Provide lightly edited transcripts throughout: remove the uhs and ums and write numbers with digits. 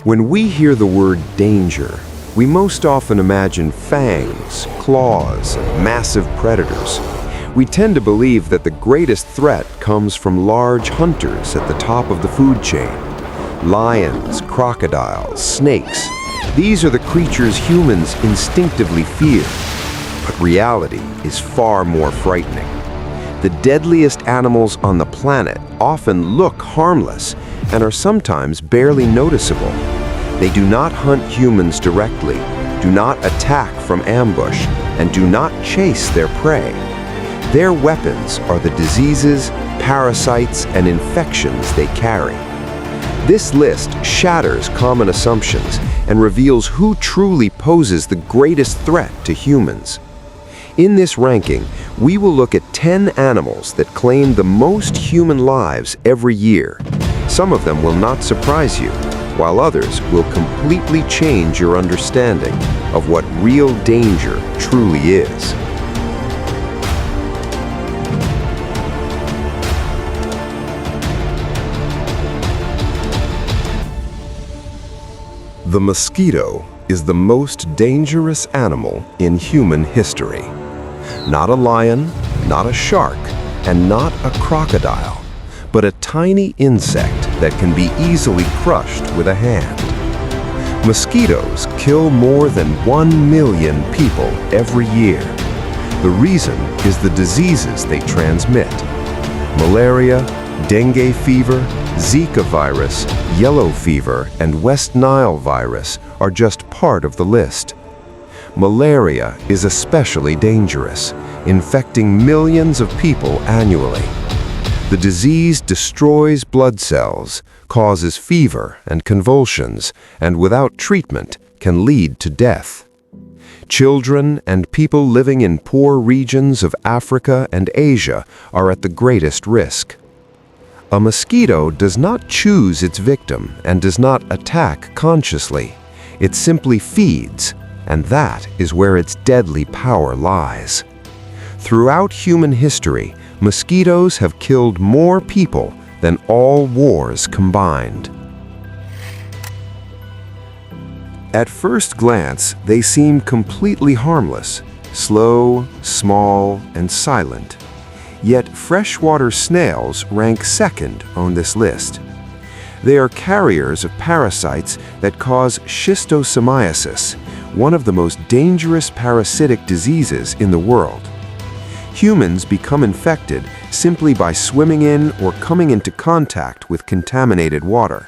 When we hear the word danger, we most often imagine fangs, claws, and massive predators. We tend to believe that the greatest threat comes from large hunters at the top of the food chain. Lions, crocodiles, snakes. These are the creatures humans instinctively fear. But reality is far more frightening. The deadliest animals on the planet often look harmless and are sometimes barely noticeable. They do not hunt humans directly, do not attack from ambush, and do not chase their prey. Their weapons are the diseases, parasites, and infections they carry. This list shatters common assumptions and reveals who truly poses the greatest threat to humans. In this ranking, we will look at 10 animals that claim the most human lives every year. Some of them will not surprise you, while others will completely change your understanding of what real danger truly is. The mosquito is the most dangerous animal in human history. Not a lion, not a shark, and not a crocodile, but a tiny insect that can be easily crushed with a hand. Mosquitoes kill more than 1 million people every year. The reason is the diseases they transmit. Malaria, dengue fever, Zika virus, yellow fever, and West Nile virus are just part of the list. Malaria is especially dangerous, infecting millions of people annually. The disease destroys blood cells, causes fever and convulsions, and without treatment can lead to death. Children and people living in poor regions of Africa and Asia are at the greatest risk. A mosquito does not choose its victim and does not attack consciously. It simply feeds, and that is where its deadly power lies. Throughout human history, mosquitoes have killed more people than all wars combined. At first glance, they seem completely harmless, slow, small, and silent. Yet freshwater snails rank second on this list. They are carriers of parasites that cause schistosomiasis, one of the most dangerous parasitic diseases in the world. Humans become infected simply by swimming in or coming into contact with contaminated water.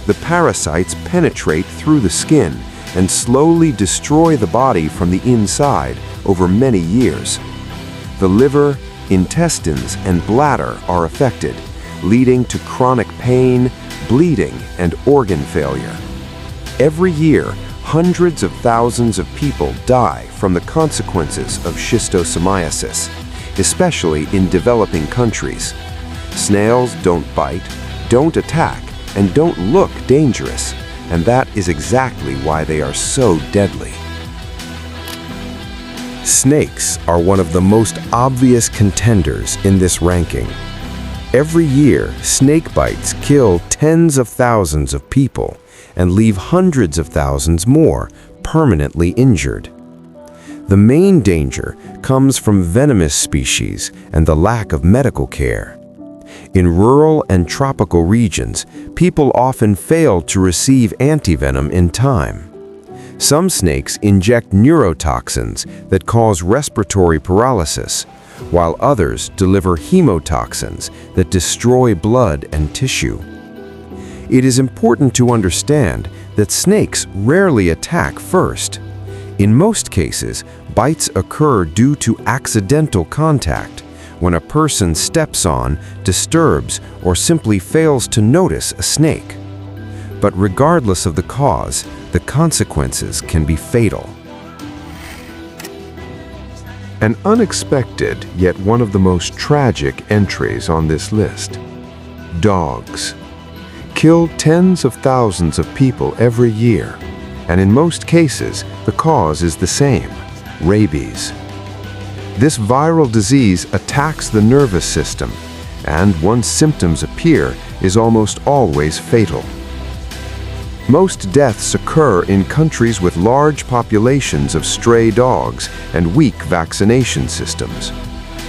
The parasites penetrate through the skin and slowly destroy the body from the inside over many years. The liver, intestines, and bladder are affected, leading to chronic pain, bleeding, and organ failure. Every year, hundreds of thousands of people die from the consequences of schistosomiasis, especially in developing countries. Snails don't bite, don't attack, and don't look dangerous, and that is exactly why they are so deadly. Snakes are one of the most obvious contenders in this ranking. Every year, snake bites kill tens of thousands of people and leave hundreds of thousands more permanently injured. The main danger comes from venomous species and the lack of medical care. In rural and tropical regions, people often fail to receive antivenom in time. Some snakes inject neurotoxins that cause respiratory paralysis, while others deliver hemotoxins that destroy blood and tissue. It is important to understand that snakes rarely attack first. In most cases, bites occur due to accidental contact, when a person steps on, disturbs, or simply fails to notice a snake. But regardless of the cause, the consequences can be fatal. An unexpected, yet one of the most tragic entries on this list. Dogs. Kill tens of thousands of people every year, and in most cases, the cause is the same: rabies. This viral disease attacks the nervous system, and once symptoms appear, is almost always fatal. Most deaths occur in countries with large populations of stray dogs and weak vaccination systems.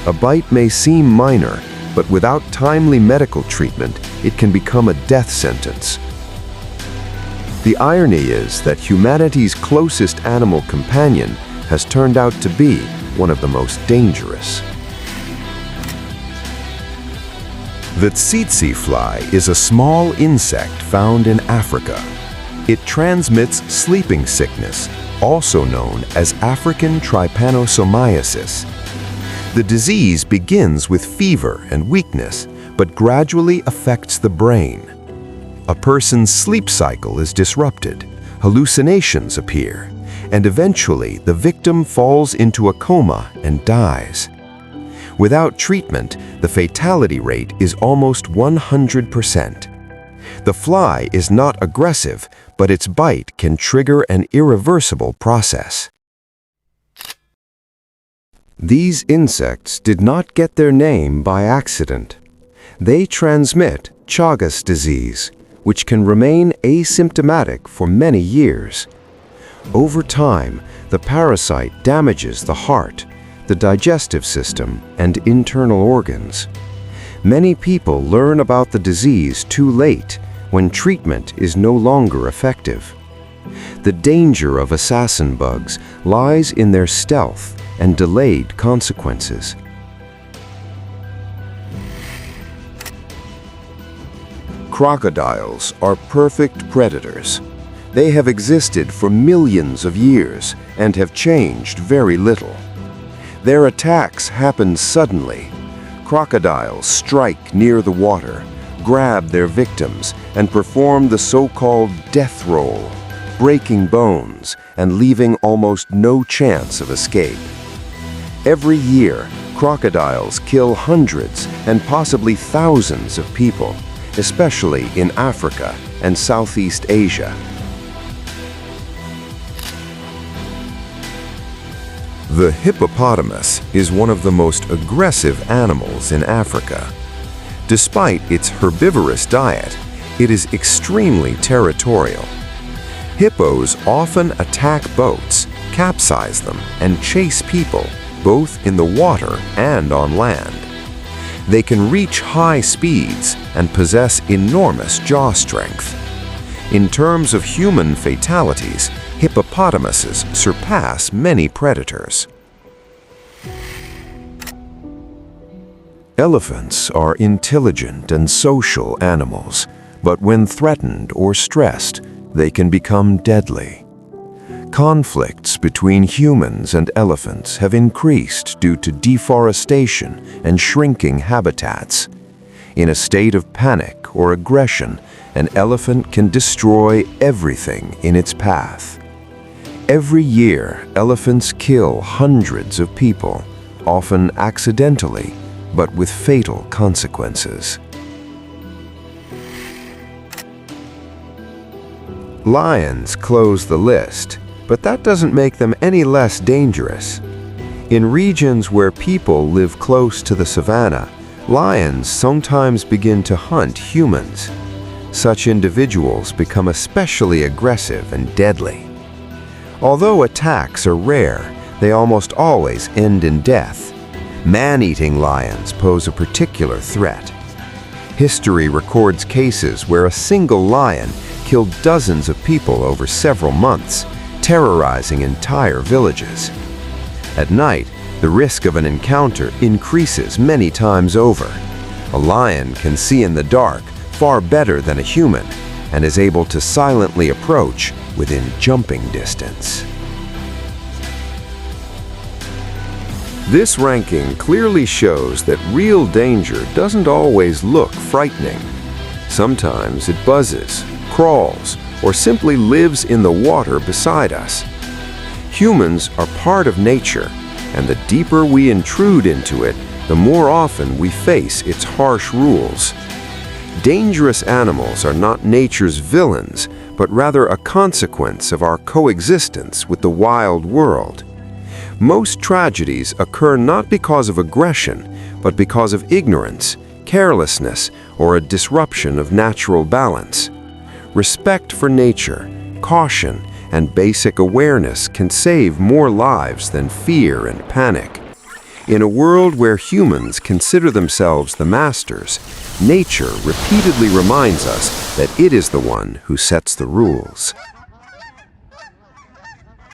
A bite may seem minor, but without timely medical treatment, it can become a death sentence. The irony is that humanity's closest animal companion has turned out to be one of the most dangerous. The tsetse fly is a small insect found in Africa. It transmits sleeping sickness, also known as African trypanosomiasis. The disease begins with fever and weakness, but gradually affects the brain. A person's sleep cycle is disrupted, hallucinations appear, and eventually the victim falls into a coma and dies. Without treatment, the fatality rate is almost 100%. The fly is not aggressive, but its bite can trigger an irreversible process. These insects did not get their name by accident. They transmit Chagas disease, which can remain asymptomatic for many years. Over time, the parasite damages the heart, the digestive system, and internal organs. Many people learn about the disease too late, when treatment is no longer effective. The danger of assassin bugs lies in their stealth and delayed consequences. Crocodiles are perfect predators. They have existed for millions of years and have changed very little. Their attacks happen suddenly. Crocodiles strike near the water, grab their victims, and perform the so-called death roll, breaking bones and leaving almost no chance of escape. Every year, crocodiles kill hundreds and possibly thousands of people, especially in Africa and Southeast Asia. The hippopotamus is one of the most aggressive animals in Africa. Despite its herbivorous diet, it is extremely territorial. Hippos often attack boats, capsize them, and chase people, both in the water and on land. They can reach high speeds and possess enormous jaw strength. In terms of human fatalities, hippopotamuses surpass many predators. Elephants are intelligent and social animals, but when threatened or stressed, they can become deadly. Conflicts between humans and elephants have increased due to deforestation and shrinking habitats. In a state of panic or aggression, an elephant can destroy everything in its path. Every year, elephants kill hundreds of people, often accidentally, but with fatal consequences. Lions close the list, but that doesn't make them any less dangerous. In regions where people live close to the savanna, lions sometimes begin to hunt humans. Such individuals become especially aggressive and deadly. Although attacks are rare, they almost always end in death. Man-eating lions pose a particular threat. History records cases where a single lion killed dozens of people over several months, terrorizing entire villages. At night, the risk of an encounter increases many times over. A lion can see in the dark far better than a human and is able to silently approach within jumping distance. This ranking clearly shows that real danger doesn't always look frightening. Sometimes it buzzes, crawls, or simply lives in the water beside us. Humans are part of nature, and the deeper we intrude into it, the more often we face its harsh rules. Dangerous animals are not nature's villains, but rather a consequence of our coexistence with the wild world. Most tragedies occur not because of aggression, but because of ignorance, carelessness, or a disruption of natural balance. Respect for nature, caution, and basic awareness can save more lives than fear and panic. In a world where humans consider themselves the masters, nature repeatedly reminds us that it is the one who sets the rules.